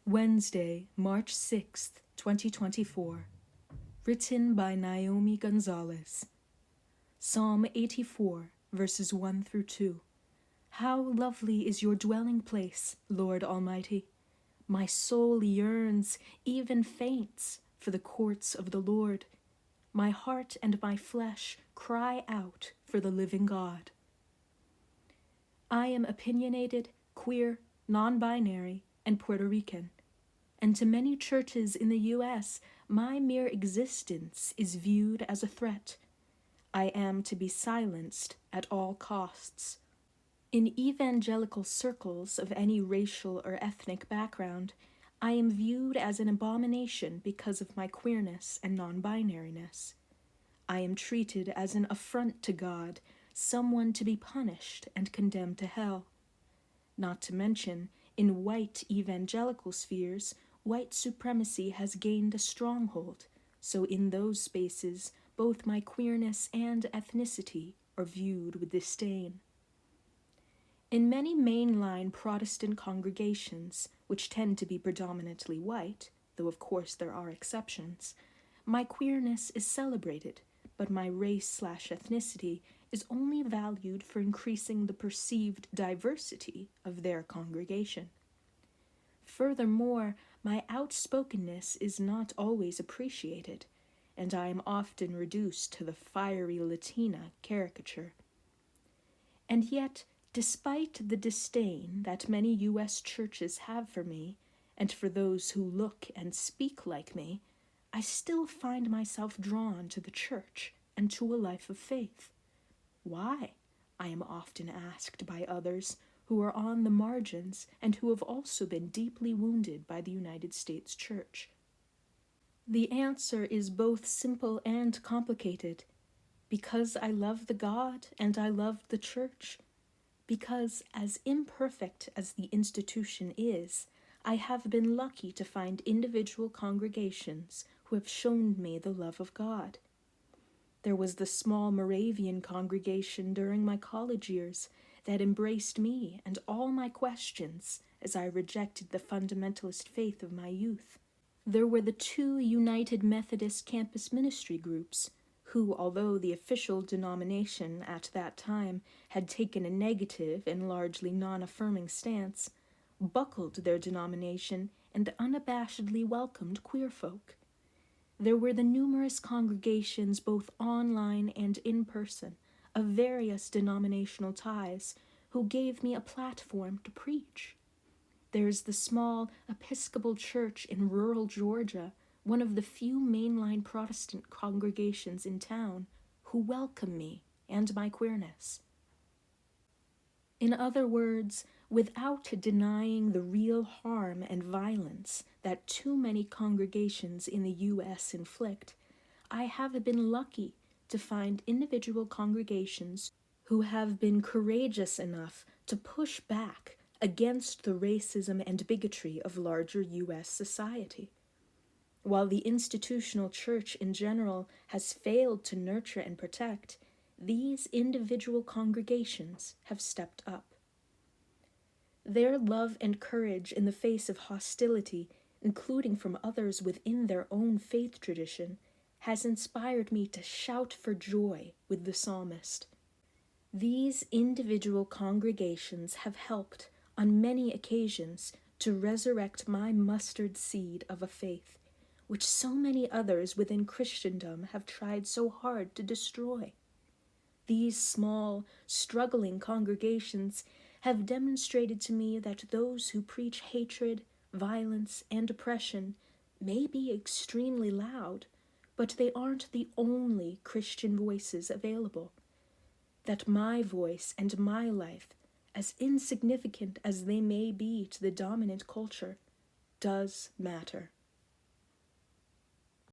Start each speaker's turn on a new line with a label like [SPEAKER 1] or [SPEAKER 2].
[SPEAKER 1] Wednesday, March 6th, 2024. Written by Naomi Gonzalez. Psalm 84, verses 1 through 2. How lovely is your dwelling place, Lord Almighty! My soul yearns, even faints, for the courts of the Lord. My heart and my flesh cry out for the living God. I am opinionated, queer, non-binary, and Puerto Rican. And to many churches in the U.S., my mere existence is viewed as a threat. I am to be silenced at all costs. In evangelical circles of any racial or ethnic background, I am viewed as an abomination because of my queerness and non-binariness. I am treated as an affront to God, someone to be punished and condemned to hell. Not to mention, in white evangelical spheres, white supremacy has gained a stronghold, so in those spaces, both my queerness and ethnicity are viewed with disdain. In many mainline Protestant congregations, which tend to be predominantly white, though of course there are exceptions, my queerness is celebrated, but my race/ethnicity is only valued for increasing the perceived diversity of their congregation. Furthermore, my outspokenness is not always appreciated, and I am often reduced to the fiery Latina caricature. And yet, despite the disdain that many U.S. churches have for me, and for those who look and speak like me, I still find myself drawn to the church and to a life of faith. Why? I am often asked by others who are on the margins and who have also been deeply wounded by the United States Church. The answer is both simple and complicated. Because I love the God and I love the church. Because, as imperfect as the institution is, I have been lucky to find individual congregations who have shown me the love of God. There was the small Moravian congregation during my college years that embraced me and all my questions as I rejected the fundamentalist faith of my youth. There were the two United Methodist campus ministry groups, who, although the official denomination at that time had taken a negative and largely non-affirming stance, buckled their denomination and unabashedly welcomed queer folk. There were the numerous congregations, both online and in person, of various denominational ties, who gave me a platform to preach. There's the small Episcopal church in rural Georgia, one of the few mainline Protestant congregations in town, who welcome me and my queerness. In other words, without denying the real harm and violence that too many congregations in the U.S. inflict, I have been lucky to find individual congregations who have been courageous enough to push back against the racism and bigotry of larger U.S. society. While the institutional church in general has failed to nurture and protect, these individual congregations have stepped up. Their love and courage in the face of hostility, including from others within their own faith tradition, has inspired me to shout for joy with the psalmist. These individual congregations have helped, on many occasions, to resurrect my mustard seed of a faith, which so many others within Christendom have tried so hard to destroy. These small, struggling congregations have demonstrated to me that those who preach hatred, violence, and oppression may be extremely loud, but they aren't the only Christian voices available. That my voice and my life, as insignificant as they may be to the dominant culture, does matter.